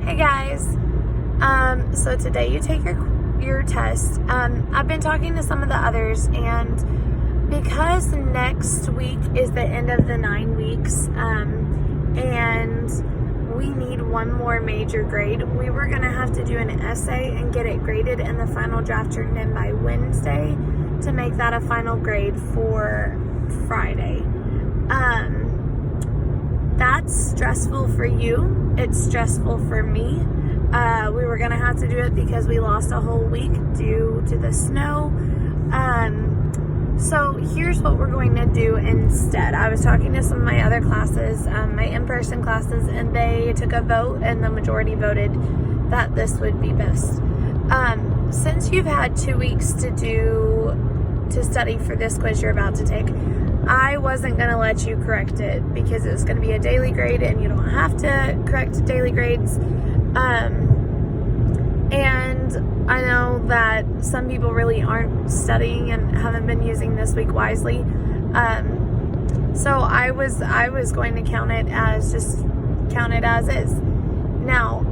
Hey guys, so today you take your test. I've been talking to some of the others, and because next week is the end of the 9 weeks, and we need one more major grade, we were gonna have to do an essay and get it graded and the final draft turned in by Wednesday to make that a final grade for Friday. That's stressful for you. It's stressful for me. We were gonna have to do it because we lost a whole week due to the snow. So here's what we're going to do instead. I was talking to some of my other classes, my in-person classes, and they took a vote and the majority voted that this would be best. Since you've had 2 weeks to study for this quiz you're about to take, I wasn't going to let you correct it because it was going to be a daily grade and you don't have to correct daily grades. And I know that some people really aren't studying and haven't been using this week wisely. So I was going to count it as is. Now,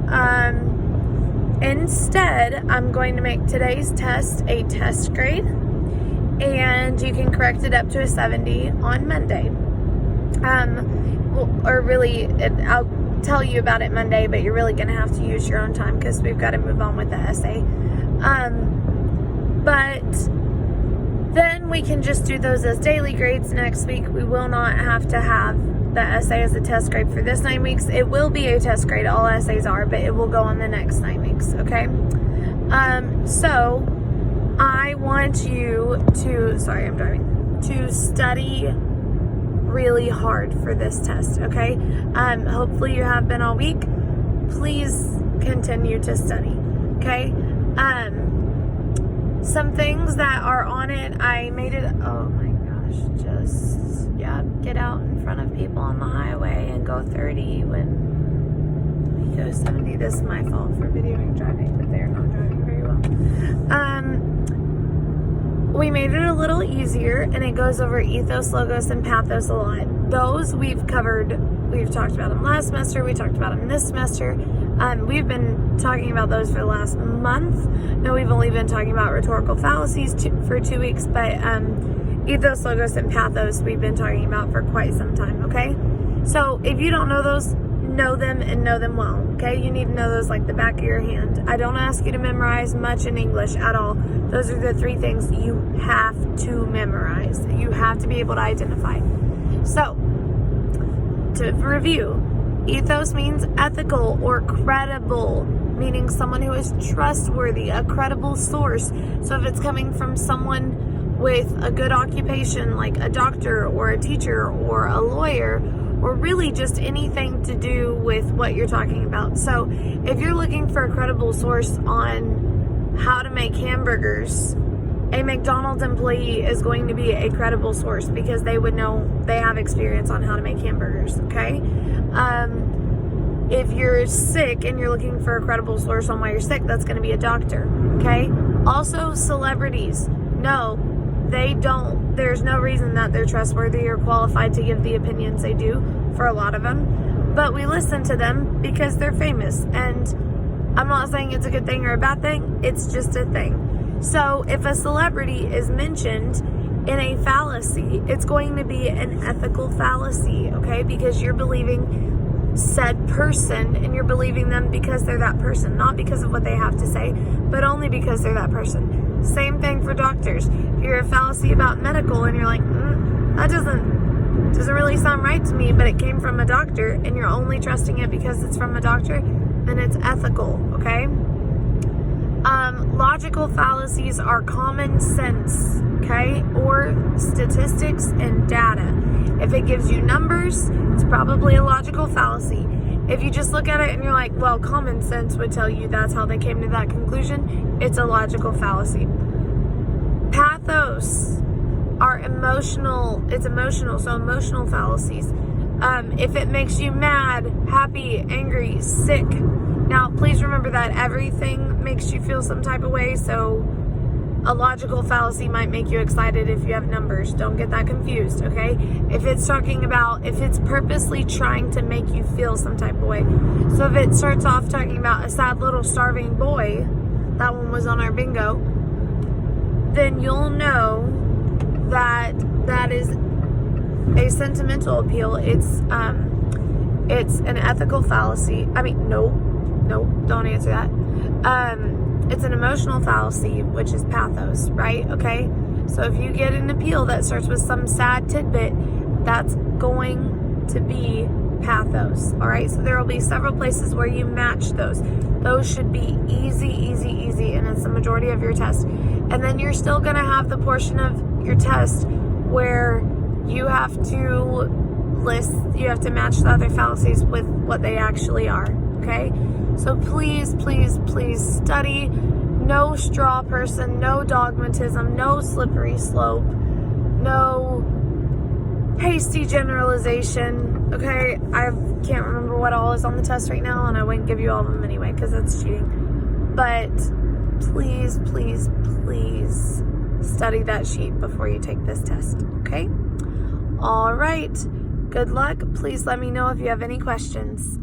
instead, I'm going to make today's test a test grade, and you can correct it up to a 70 on Monday. I'll tell you about it Monday, but you're really going to have to use your own time because we've got to move on with the essay. But then we can just do those as daily grades next week. We will not have to have the essay as a test grade for this 9 weeks. It will be a test grade, all essays are, but it will go on the next 9 weeks, okay? So I want you to, to study really hard for this test, okay? Hopefully you have been all week. Please continue to study, okay? Some things that are on it, I made it, oh my gosh, get out in front of people on the highway and go 30 when you go 70. This is my fault for videoing driving, but they're not driving very well. We made it a little easier, and it goes over ethos, logos, and pathos a lot. Those we've covered. We've talked about them last semester. We talked about them this semester. We've been talking about those for the last month. No, we've only been talking about rhetorical fallacies for 2 weeks, but ethos, logos, and pathos we've been talking about for quite some time, okay? So if you don't know those, know them and know them well, okay? You need to know those like the back of your hand. I don't ask you to memorize much in English at all. Those are the 3 things you have to memorize. You have to be able to identify. So, to review, ethos means ethical or credible, meaning someone who is trustworthy, a credible source. So if it's coming from someone with a good occupation like a doctor or a teacher or a lawyer, or really just anything to do with what you're talking about. So if you're looking for a credible source on how to make hamburgers, a McDonald's employee is going to be a credible source because they would know, they have experience on how to make hamburgers, okay? If you're sick and you're looking for a credible source on why you're sick, that's going to be a doctor, okay? Also, celebrities, no, they don't, there's no reason that they're trustworthy or qualified to give the opinions they do for a lot of them, but we listen to them because they're famous, and I'm not saying it's a good thing or a bad thing, it's just a thing. So if a celebrity is mentioned in a fallacy, it's going to be an ethical fallacy, okay? Because you're believing said person, and you're believing them because they're that person, not because of what they have to say, but only because they're that person. Same thing for doctors. If you're a fallacy about medical and you're like, that doesn't really sound right to me, but it came from a doctor, and you're only trusting it because it's from a doctor, then it's ethical, okay? Logical fallacies are common sense, okay, or statistics and data. If it gives you numbers, it's probably a logical fallacy. If you just look at it and you're like, well, common sense would tell you that's how they came to that conclusion, it's a logical fallacy. Pathos are emotional, it's emotional, so emotional fallacies. If it makes you mad, happy, angry, sick. Now, please remember that everything makes you feel some type of way, so A logical fallacy might make you excited if you have numbers. Don't get that confused, okay? If it's purposely trying to make you feel some type of way. So if it starts off talking about a sad little starving boy, that one was on our bingo, then you'll know that that is a sentimental appeal. It's an ethical fallacy. I mean, no, don't answer that. It's an emotional fallacy, which is pathos, right? Okay? So if you get an appeal that starts with some sad tidbit, that's going to be pathos, all right? So there will be several places where you match those. Those should be easy, and it's the majority of your test. And then you're still going to have the portion of your test where you have to match the other fallacies with what they actually are, okay? So please study. No straw person, no dogmatism, no slippery slope, no hasty generalization, okay? I can't remember what all is on the test right now, and I wouldn't give you all of them anyway because that's cheating. But please study that sheet before you take this test, okay? All right. Good luck. Please let me know if you have any questions.